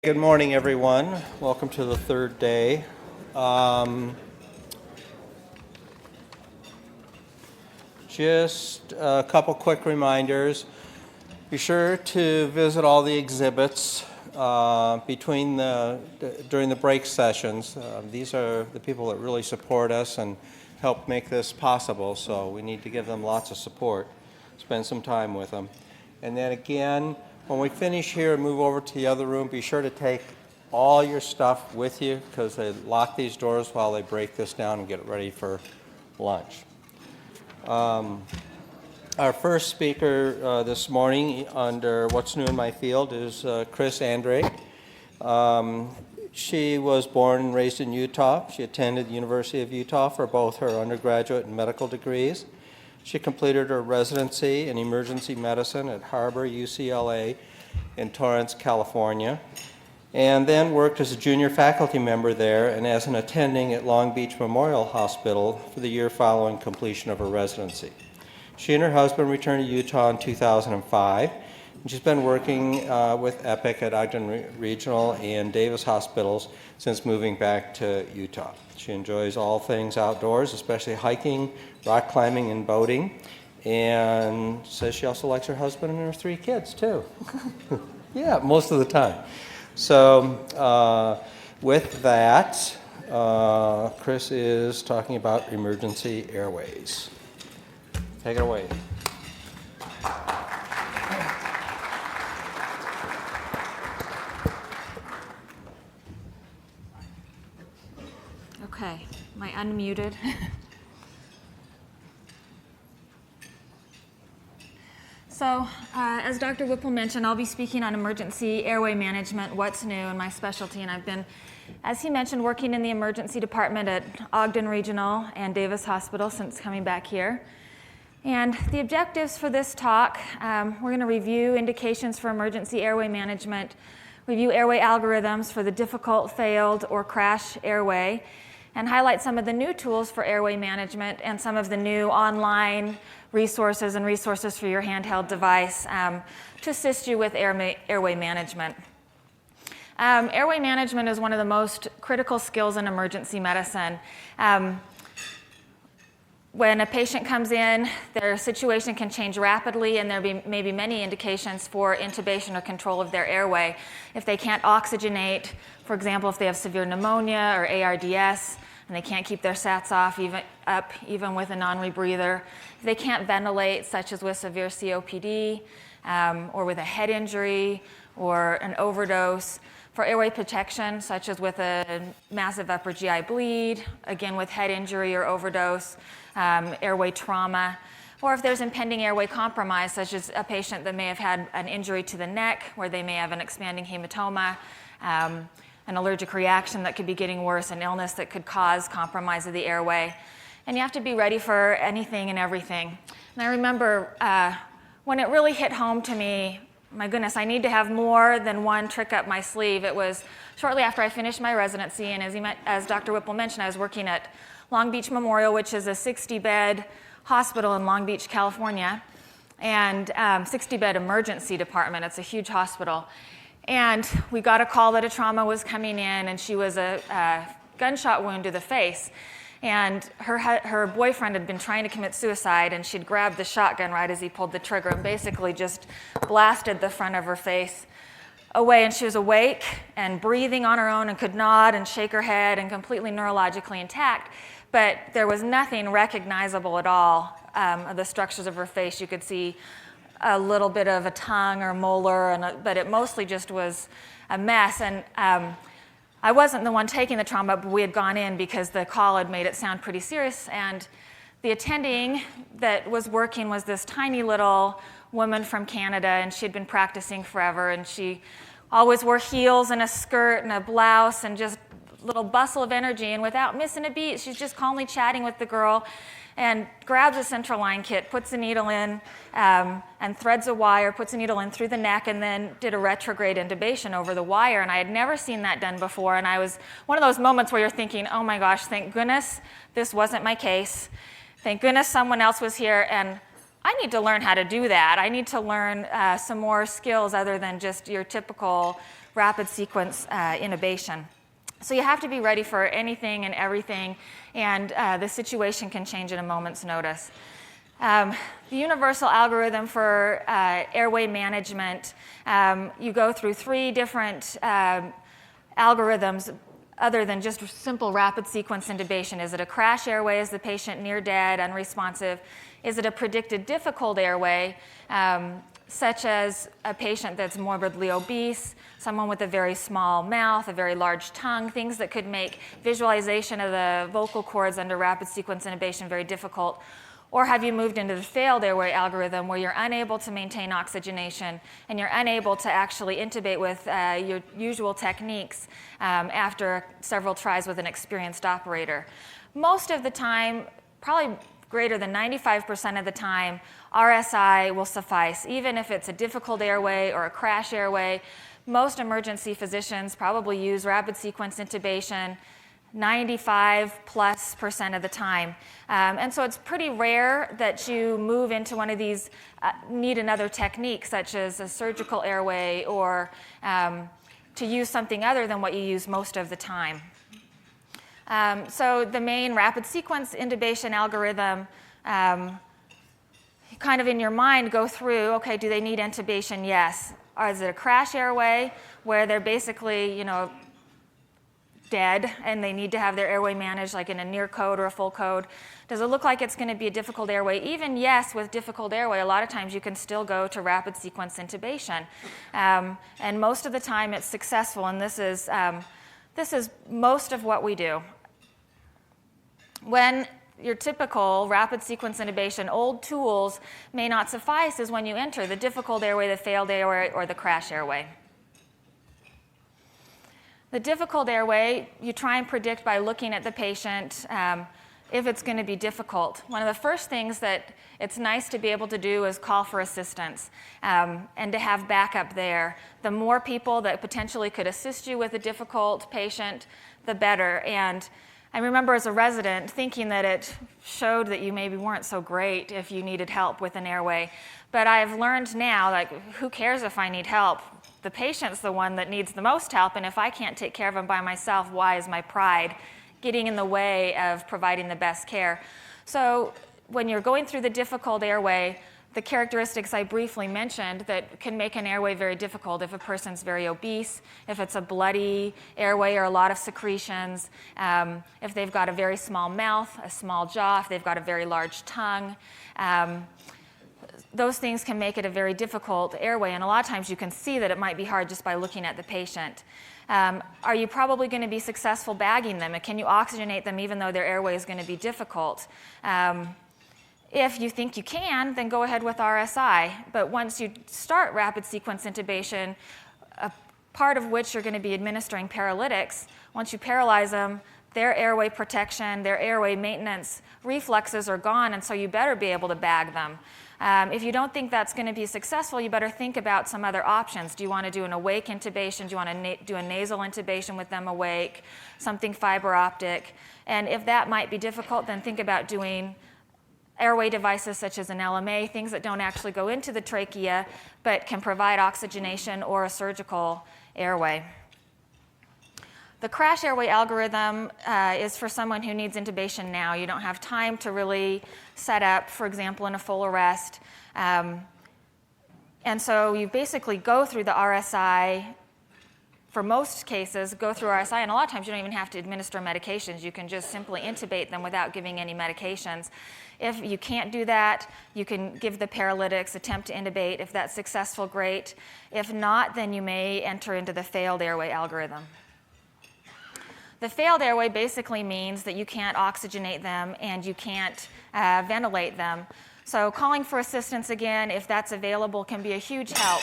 Good morning, everyone. Welcome to the third day. Just a couple quick reminders. Be sure to visit all the exhibits during the break sessions. These are the people that really support us and help make this possible, so we need to give them lots of support. Spend some time with them. And then again, when we finish here and move over to the other room, be sure to take all your stuff with you because they lock these doors while they break this down and get it ready for lunch. Our first speaker this morning under What's New in My Field is Chris Anderegg. She was born and raised in Utah. She attended the University of Utah for both her undergraduate and medical degrees. She completed her residency in emergency medicine at Harbor UCLA in Torrance, California, and then worked as a junior faculty member there and as an attending at Long Beach Memorial Hospital for the year following completion of her residency. She and her husband returned to Utah in 2005, and she's been working with Epic at Ogden Regional and Davis Hospitals since moving back to Utah. She enjoys all things outdoors, especially hiking, rock climbing, and boating, and says she also likes her husband and her 3 kids, too. Yeah, most of the time. So with that, Chris is talking about emergency airways. Take it away. Okay, am I unmuted? So, as Dr. Whipple mentioned, I'll be speaking on emergency airway management, what's new in my specialty, and I've been, as he mentioned, working in the emergency department at Ogden Regional and Davis Hospital since coming back here. And the objectives for this talk, we're going to review indications for emergency airway management, review airway algorithms for the difficult, failed, or crash airway, and highlight some of the new tools for airway management and some of the new online resources and resources for your handheld device to assist you with airway management. Airway management is one of the most critical skills in emergency medicine. When a patient comes in, their situation can change rapidly, and there may be many indications for intubation or control of their airway. If they can't oxygenate, for example, if they have severe pneumonia or ARDS, and they can't keep their SATs up even with a non-rebreather. If they can't ventilate, such as with severe COPD, or with a head injury or an overdose. For airway protection, such as with a massive upper GI bleed, again with head injury or overdose, airway trauma, or if there's impending airway compromise, such as a patient that may have had an injury to the neck, where they may have an expanding hematoma, an allergic reaction that could be getting worse, an illness that could cause compromise of the airway. And you have to be ready for anything and everything. And I remember when it really hit home to me, my goodness, I need to have more than one trick up my sleeve. It was shortly after I finished my residency, and as Dr. Whipple mentioned, I was working at Long Beach Memorial, which is a 60-bed hospital in Long Beach, California, and 60-bed emergency department. It's a huge hospital. And we got a call that a trauma was coming in, and she was a gunshot wound to the face. And her boyfriend had been trying to commit suicide, and she'd grabbed the shotgun right as he pulled the trigger and basically just blasted the front of her face away. And she was awake and breathing on her own and could nod and shake her head and completely neurologically intact. But there was nothing recognizable at all of the structures of her face. You could see a little bit of a tongue or molar, but it mostly just was a mess. And I wasn't the one taking the trauma, but we had gone in because the call had made it sound pretty serious. And the attending that was working was this tiny little woman from Canada, and she had been practicing forever, and she always wore heels and a skirt and a blouse and just a little bustle of energy. And without missing a beat, she's just calmly chatting with the girl and grabs a central line kit, puts a needle in, and threads a wire, puts a needle in through the neck, and then did a retrograde intubation over the wire. And I had never seen that done before. And I was one of those moments where you're thinking, oh my gosh, thank goodness this wasn't my case. Thank goodness someone else was here. And I need to learn how to do that. I need to learn some more skills other than just your typical rapid sequence intubation. So you have to be ready for anything and everything, and the situation can change at a moment's notice. The universal algorithm for airway management, you go through 3 different algorithms other than just simple rapid sequence intubation. Is it a crash airway? Is the patient near dead, unresponsive? Is it a predicted difficult airway, such as a patient that's morbidly obese, someone with a very small mouth, a very large tongue, things that could make visualization of the vocal cords under rapid sequence intubation very difficult? Or have you moved into the failed airway algorithm where you're unable to maintain oxygenation and you're unable to actually intubate with your usual techniques after several tries with an experienced operator? Most of the time, probably greater than 95% of the time, RSI will suffice. Even if it's a difficult airway or a crash airway, most emergency physicians probably use rapid sequence intubation 95+% of the time. And so it's pretty rare that you move into one of these, need another technique, such as a surgical airway or to use something other than what you use most of the time. So the main rapid sequence intubation algorithm, kind of in your mind go through, okay, do they need intubation? Yes. Or is it a crash airway where they're basically, dead and they need to have their airway managed like in a near code or a full code? Does it look like it's going to be a difficult airway? Even yes, with difficult airway, a lot of times you can still go to rapid sequence intubation. And most of the time it's successful, and this is most of what we do. When your typical rapid sequence intubation, old tools may not suffice is when you enter the difficult airway, the failed airway, or the crash airway. The difficult airway, you try and predict by looking at the patient if it's going to be difficult. One of the first things that it's nice to be able to do is call for assistance and to have backup there. The more people that potentially could assist you with a difficult patient, the better. And I remember as a resident thinking that it showed that you maybe weren't so great if you needed help with an airway. But I've learned now, like, who cares if I need help? The patient's the one that needs the most help, and if I can't take care of him by myself, why is my pride getting in the way of providing the best care? So when you're going through the difficult airway, the characteristics I briefly mentioned that can make an airway very difficult, if a person's very obese, if it's a bloody airway or a lot of secretions, if they've got a very small mouth, a small jaw, if they've got a very large tongue, those things can make it a very difficult airway, and a lot of times you can see that it might be hard just by looking at the patient. Are you probably going to be successful bagging them? And can you oxygenate them even though their airway is going to be difficult? If you think you can, then go ahead with RSI. But once you start rapid sequence intubation, a part of which you're going to be administering paralytics, once you paralyze them, their airway protection, their airway maintenance reflexes are gone, and so you better be able to bag them. If you don't think that's going to be successful, you better think about some other options. Do you want to do an awake intubation? Do you want to do a nasal intubation with them awake? Something fiber optic? And if that might be difficult, then think about doing airway devices such as an LMA, things that don't actually go into the trachea but can provide oxygenation, or a surgical airway. The crash airway algorithm is for someone who needs intubation now. You don't have time to really set up, for example, in a full arrest. And so you basically go through the RSI. For most cases, go through RSI, and a lot of times you don't even have to administer medications. You can just simply intubate them without giving any medications. If you can't do that, you can give the paralytics, attempt to intubate. If that's successful, great. If not, then you may enter into the failed airway algorithm. The failed airway basically means that you can't oxygenate them and you can't ventilate them. So calling for assistance again, if that's available, can be a huge help.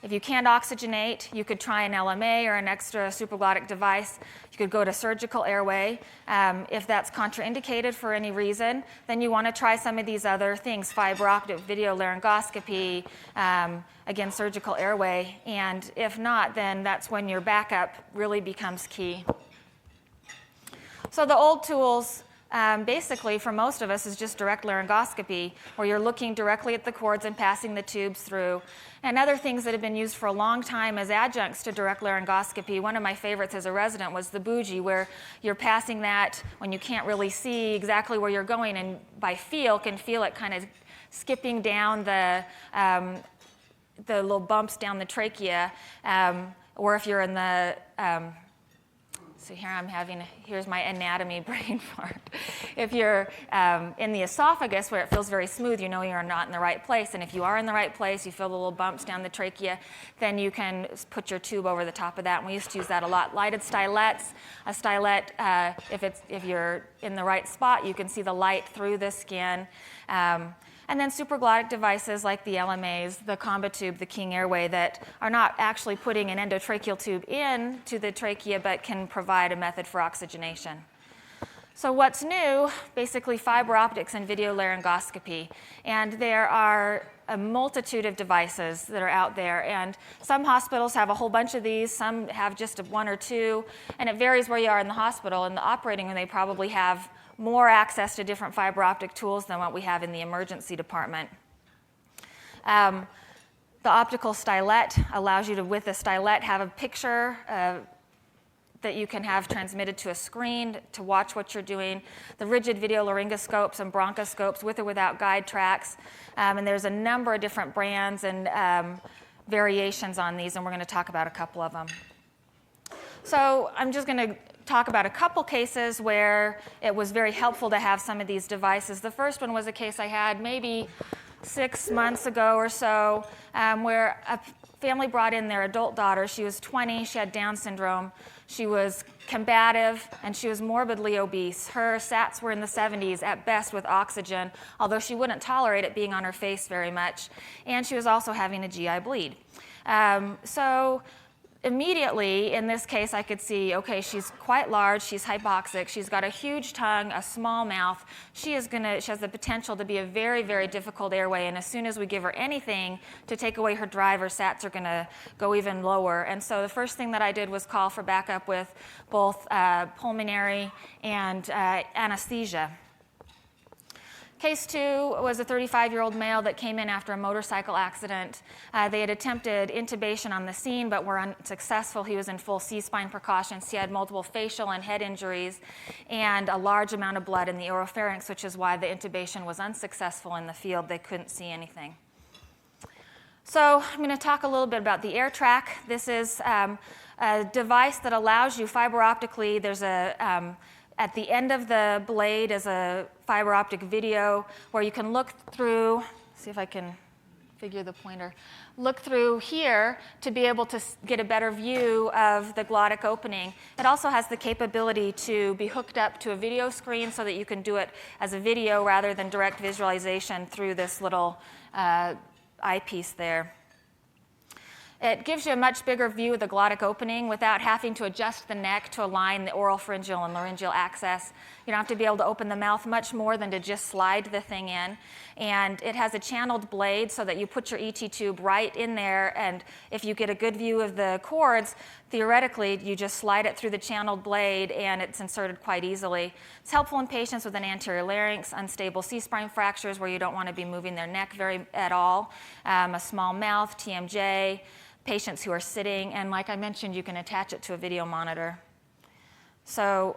If you can't oxygenate, you could try an LMA or an extra supraglottic device. You could go to surgical airway. If that's contraindicated for any reason, then you want to try some of these other things, fiber optic video laryngoscopy, again, surgical airway. And if not, then that's when your backup really becomes key. So the old tools basically, for most of us, is just direct laryngoscopy, where you're looking directly at the cords and passing the tubes through. And other things that have been used for a long time as adjuncts to direct laryngoscopy, one of my favorites as a resident was the bougie, where you're passing that when you can't really see exactly where you're going, and by feel can feel it kind of skipping down the little bumps down the trachea, or if you're in the so here's my anatomy brain fart. If you're in the esophagus where it feels very smooth, you know you're not in the right place. And if you are in the right place, you feel the little bumps down the trachea, then you can put your tube over the top of that. And we used to use that a lot. Lighted stylets. A stylet, if you're in the right spot, you can see the light through the skin. And then supraglottic devices like the LMAs, the combo tube, the King Airway, that are not actually putting an endotracheal tube into the trachea, but can provide a method for oxygenation. So what's new? Basically fiber optics and video laryngoscopy. And there are a multitude of devices that are out there. And some hospitals have a whole bunch of these. Some have just one or two. And it varies where you are in the hospital. In the operating room, they probably have more access to different fiber optic tools than what we have in the emergency department. The optical stylet allows you to, with a stylet, have a picture that you can have transmitted to a screen to watch what you're doing. The rigid video laryngoscopes and bronchoscopes with or without guide tracks. And there's a number of different brands and variations on these, and we're going to talk about a couple of them. So I'm just going to talk about a couple cases where it was very helpful to have some of these devices. The first one was a case I had maybe 6 months ago or so, where a family brought in their adult daughter. She was 20, she had Down syndrome, she was combative, and she was morbidly obese. Her SATs were in the 70s at best with oxygen, although she wouldn't tolerate it being on her face very much. And she was also having a GI bleed. So immediately, in this case, I could see, okay, she's quite large, she's hypoxic, she's got a huge tongue, a small mouth. She has the potential to be a very, very difficult airway, and as soon as we give her anything to take away her drive, her SATs are going to go even lower. And so the first thing that I did was call for backup with both pulmonary and anesthesia. Case 2 was a 35-year-old male that came in after a motorcycle accident. They had attempted intubation on the scene, but were unsuccessful. He was in full C-spine precautions. He had multiple facial and head injuries and a large amount of blood in the oropharynx, which is why the intubation was unsuccessful in the field. They couldn't see anything. So I'm going to talk a little bit about the AirTrack. This is a device that allows you fiber optically. There's at the end of the blade is a fiber optic video where you can look through, see if I can figure the pointer, look through here to be able to get a better view of the glottic opening. It also has the capability to be hooked up to a video screen so that you can do it as a video rather than direct visualization through this little eyepiece there. It gives you a much bigger view of the glottic opening without having to adjust the neck to align the oral pharyngeal and laryngeal access. You don't have to be able to open the mouth much more than to just slide the thing in. And it has a channeled blade so that you put your ET tube right in there, and if you get a good view of the cords, theoretically you just slide it through the channeled blade and it's inserted quite easily. It's helpful in patients with an anterior larynx, unstable C-spine fractures where you don't want to be moving their neck at all, a small mouth, TMJ, patients who are sitting, and like I mentioned, you can attach it to a video monitor. So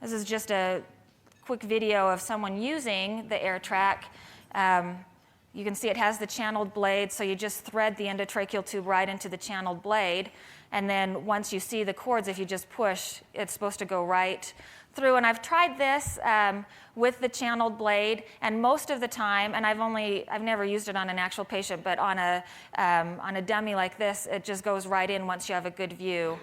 this is just a quick video of someone using the AirTrack. You can see it has the channeled blade, so you just thread the endotracheal tube right into the channeled blade, and then once you see the cords, if you just push, it's supposed to go right through. And I've tried this with the channeled blade, and most of the time, and I've never used it on an actual patient, but on a dummy like this, it just goes right in once you have a good view.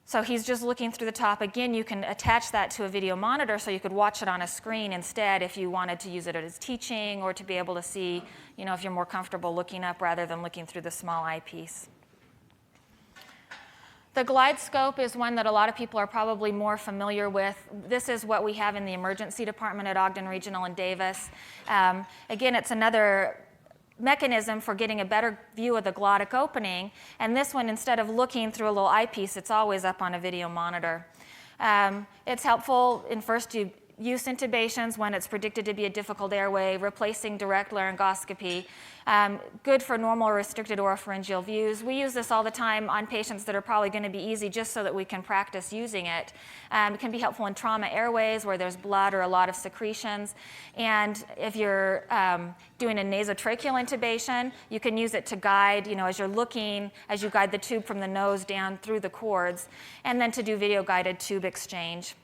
So he's just looking through the top. Again, you can attach that to a video monitor so you could watch it on a screen instead if you wanted to use it as teaching or to be able to see, if you're more comfortable looking up rather than looking through the small eyepiece. The glide scope is one that a lot of people are probably more familiar with. This is what we have in the emergency department at Ogden Regional in Davis. Again, it's another mechanism for getting a better view of the glottic opening. And this one, instead of looking through a little eyepiece, it's always up on a video monitor. It's helppful in first-use intubations when it's predicted to be a difficult airway, replacing direct laryngoscopy. Good for normal restricted oropharyngeal views. We use this all the time on patients that are probably going to be easy just so that we can practice using it. It can be helpful in trauma airways where there's blood or a lot of secretions. And if you're doing a nasotracheal intubation, you can use it to guide, as you're looking, as you guide the tube from the nose down through the cords, and then to do video-guided tube exchange.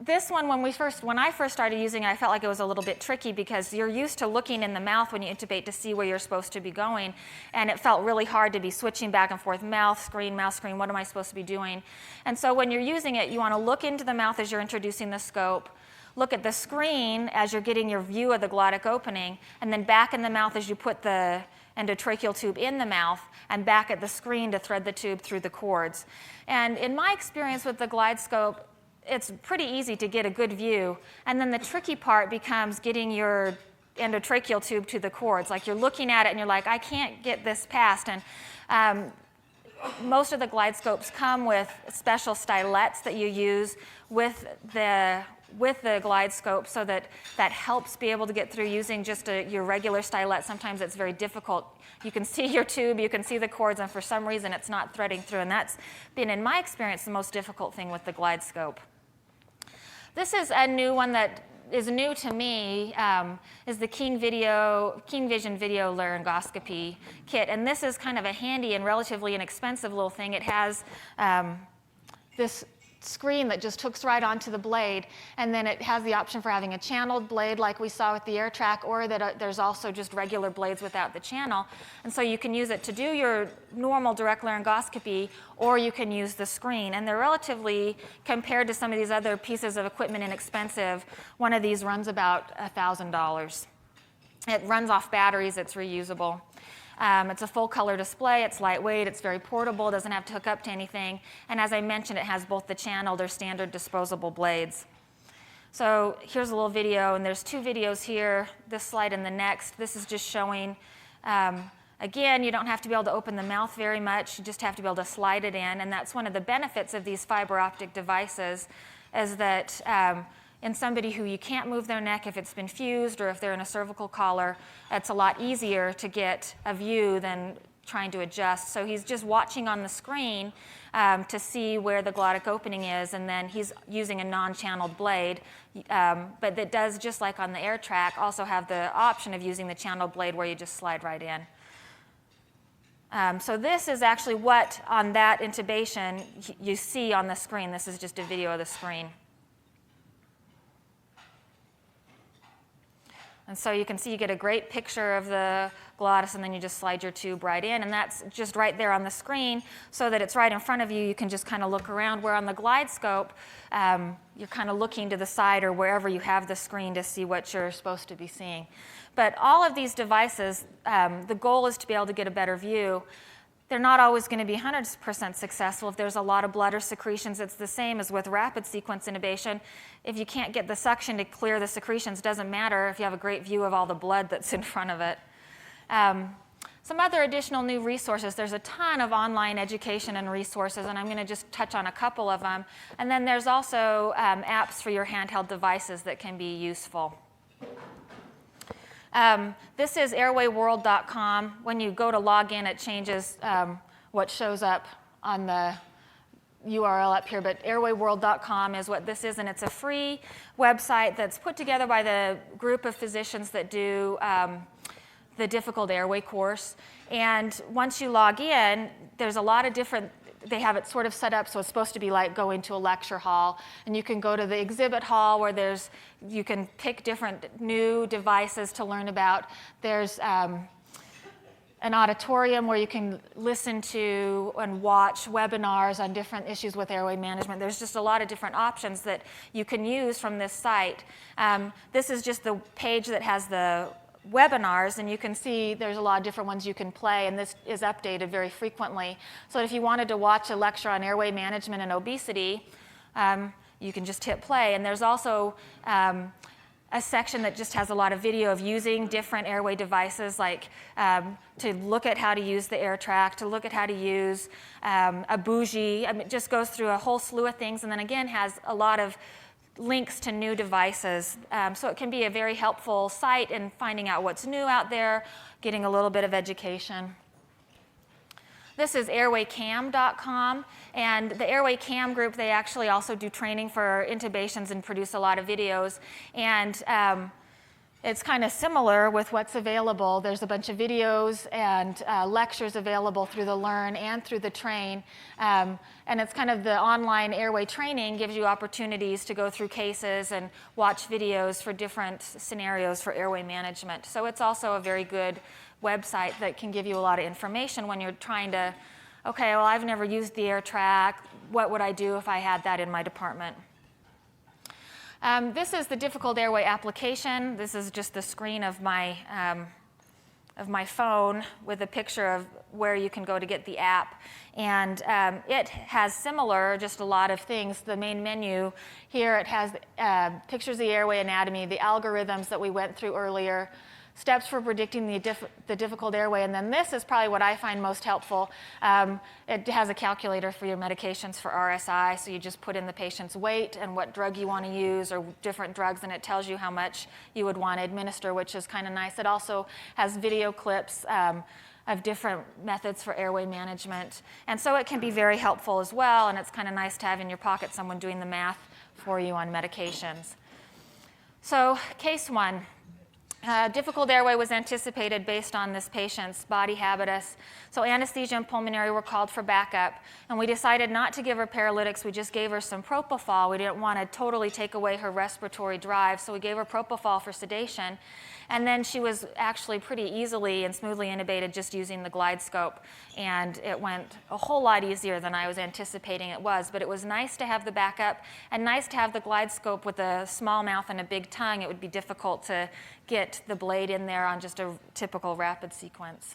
This one, when I first started using it, I felt like it was a little bit tricky because you're used to looking in the mouth when you intubate to see where you're supposed to be going, and it felt really hard to be switching back and forth, mouth screen, what am I supposed to be doing? And so when you're using it, you want to look into the mouth as you're introducing the scope, look at the screen as you're getting your view of the glottic opening, and then back in the mouth as you put the endotracheal tube in the mouth, and back at the screen to thread the tube through the cords. And in my experience with the glide scope, it's pretty easy to get a good view, and then the tricky part becomes getting your endotracheal tube to the cords. Like you're looking at it and you're like, I can't get this past. And most of the glide scopes come with special stylets that you use with the glide scope, so that helps be able to get through. Using just your regular stylet, sometimes it's very difficult. You can see your tube, you can see the cords, and for some reason it's not threading through. And that's been, in my experience, the most difficult thing with the glide scope. This is a new one that is new to me, is the King Vision Video Laryngoscopy Kit. And this is kind of a handy and relatively inexpensive little thing. It has this screen that just hooks right onto the blade, and then it has the option for having a channeled blade like we saw with the AirTrack, or that there's also just regular blades without the channel. And so you can use it to do your normal direct laryngoscopy, or you can use the screen. And they're relatively, compared to some of these other pieces of equipment, inexpensive. One of these runs about $1,000. It runs off batteries, it's reusable. It's a full color display, it's lightweight, it's very portable, doesn't have to hook up to anything. And as I mentioned, it has both the channeled or standard disposable blades. So here's a little video, and there's two videos here, this slide and the next. This is just showing, again, you don't have to be able to open the mouth very much, you just have to be able to slide it in. And that's one of the benefits of these fiber optic devices, is that in somebody who you can't move their neck if it's been fused, or if they're in a cervical collar, it's a lot easier to get a view than trying to adjust. So he's just watching on the screen to see where the glottic opening is, and then he's using a non-channeled blade. But that does, just like on the AirTrack, also have the option of using the channeled blade where you just slide right in. So this is actually what, on that intubation, you see on the screen. This is just a video of the screen. And so you can see you get a great picture of the glottis, and then you just slide your tube right in. And that's just right there on the screen, so that it's right in front of you. You can just kind of look around, where on the glide scope, you're kind of looking to the side or wherever you have the screen to see what you're supposed to be seeing. But all of these devices, the goal is to be able to get a better view. They're not always going to be 100% successful. If there's a lot of blood or secretions, it's the same as with rapid sequence intubation. If you can't get the suction to clear the secretions, it doesn't matter if you have a great view of all the blood that's in front of it. Some other additional new resources. There's a ton of online education and resources, and I'm going to just touch on a couple of them. And then there's also apps for your handheld devices that can be useful. This is airwayworld.com. When you go to log in, it changes what shows up on the URL up here, but airwayworld.com is what this is, and it's a free website that's put together by the group of physicians that do the difficult airway course. And once you log in, there's a lot of different, they have it sort of set up so it's supposed to be like going to a lecture hall, and you can go to the exhibit hall where you can pick different new devices to learn about. There's an auditorium where you can listen to and watch webinars on different issues with airway management. There's just a lot of different options that you can use from this site. This is just the page that has the webinars, and you can see there's a lot of different ones you can play, and this is updated very frequently. So if you wanted to watch a lecture on airway management and obesity, you can just hit play. And there's also a section that just has a lot of video of using different airway devices, like to look at how to use the air track, to look at how to use a bougie. I mean, it just goes through a whole slew of things, and then again has a lot of links to new devices. So it can be a very helpful site in finding out what's new out there, getting a little bit of education. This is airwaycam.com, and the Airway Cam group, they actually also do training for intubations and produce a lot of videos. And it's kind of similar with what's available. There's a bunch of videos and lectures available through the Learn and through the Train. And it's kind of the online airway training gives you opportunities to go through cases and watch videos for different scenarios for airway management. So it's also a very good website that can give you a lot of information when you're trying to, okay, well, I've never used the air track. What would I do if I had that in my department? This is the difficult airway application. This is just the screen of my phone with a picture of where you can go to get the app. And it has similar, just a lot of things. The main menu here, it has pictures of the airway anatomy, the algorithms that we went through earlier, steps for predicting the difficult airway, and then this is probably what I find most helpful. It has a calculator for your medications for RSI, so you just put in the patient's weight and what drug you want to use or different drugs, and it tells you how much you would want to administer, which is kind of nice. It also has video clips of different methods for airway management, and so it can be very helpful as well, and it's kind of nice to have in your pocket someone doing the math for you on medications. So case 1. Difficult airway was anticipated based on this patient's body habitus. So anesthesia and pulmonary were called for backup. And we decided not to give her paralytics. We just gave her some propofol. We didn't want to totally take away her respiratory drive. So we gave her propofol for sedation. And then she was actually pretty easily and smoothly intubated just using the glide scope. And it went a whole lot easier than I was anticipating it was. But it was nice to have the backup and nice to have the glide scope with a small mouth and a big tongue. It would be difficult to get the blade in there on just a typical rapid sequence.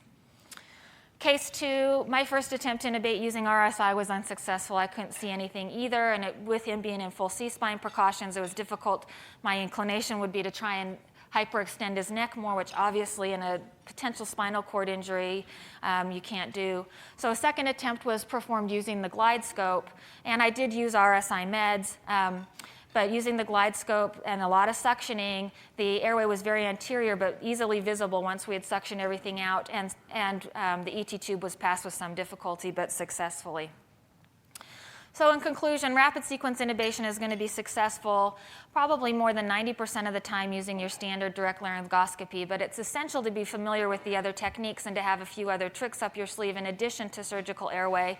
Case 2, my first attempt to intubate using RSI was unsuccessful. I couldn't see anything either, and with him being in full C-spine precautions, it was difficult. My inclination would be to try and hyperextend his neck more, which obviously in a potential spinal cord injury you can't do. So a second attempt was performed using the glide scope, and I did use RSI meds. But using the glide scope and a lot of suctioning, the airway was very anterior but easily visible once we had suctioned everything out, and the ET tube was passed with some difficulty but successfully. So in conclusion, rapid sequence intubation is going to be successful probably more than 90% of the time using your standard direct laryngoscopy, but it's essential to be familiar with the other techniques and to have a few other tricks up your sleeve in addition to surgical airway.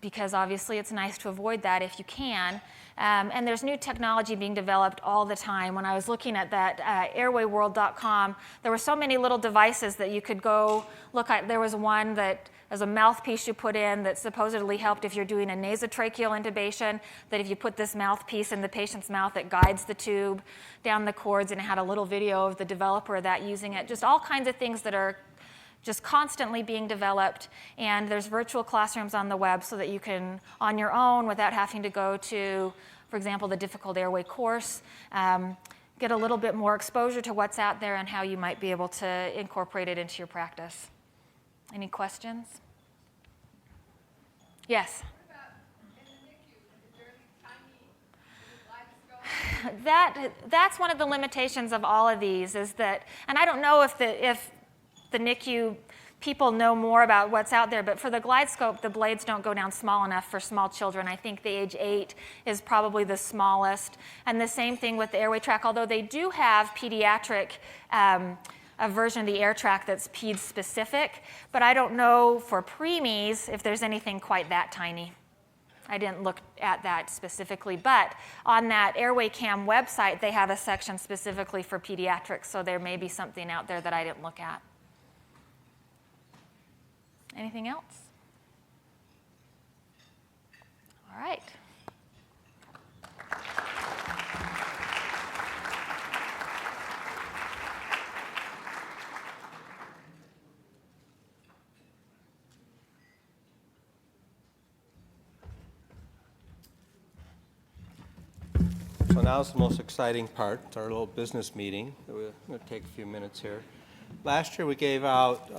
Because obviously it's nice to avoid that if you can. And there's new technology being developed all the time. When I was looking at that airwayworld.com, there were so many little devices that you could go look at. There was one that as a mouthpiece you put in that supposedly helped if you're doing a nasotracheal intubation, that if you put this mouthpiece in the patient's mouth, it guides the tube down the cords, and it had a little video of the developer of that using it. Just all kinds of things that are just constantly being developed, and there's virtual classrooms on the web so that you can, on your own, without having to go to, for example, the difficult airway course, get a little bit more exposure to what's out there and how you might be able to incorporate it into your practice. Any questions? Yes? What about in the NICU? Is there any tiny That's one of the limitations of all of these is that, and I don't know if the NICU people know more about what's out there, but for the glide scope, the blades don't go down small enough for small children. I think the age 8 is probably the smallest. And the same thing with the airway track, although they do have pediatric, a version of the air track that's peds specific, but I don't know for preemies if there's anything quite that tiny. I didn't look at that specifically, but on that Airway Cam website, they have a section specifically for pediatrics, so there may be something out there that I didn't look at. Anything else? All right. So now's the most exciting part. It's our little business meeting. We're going to take a few minutes here. Last year we gave out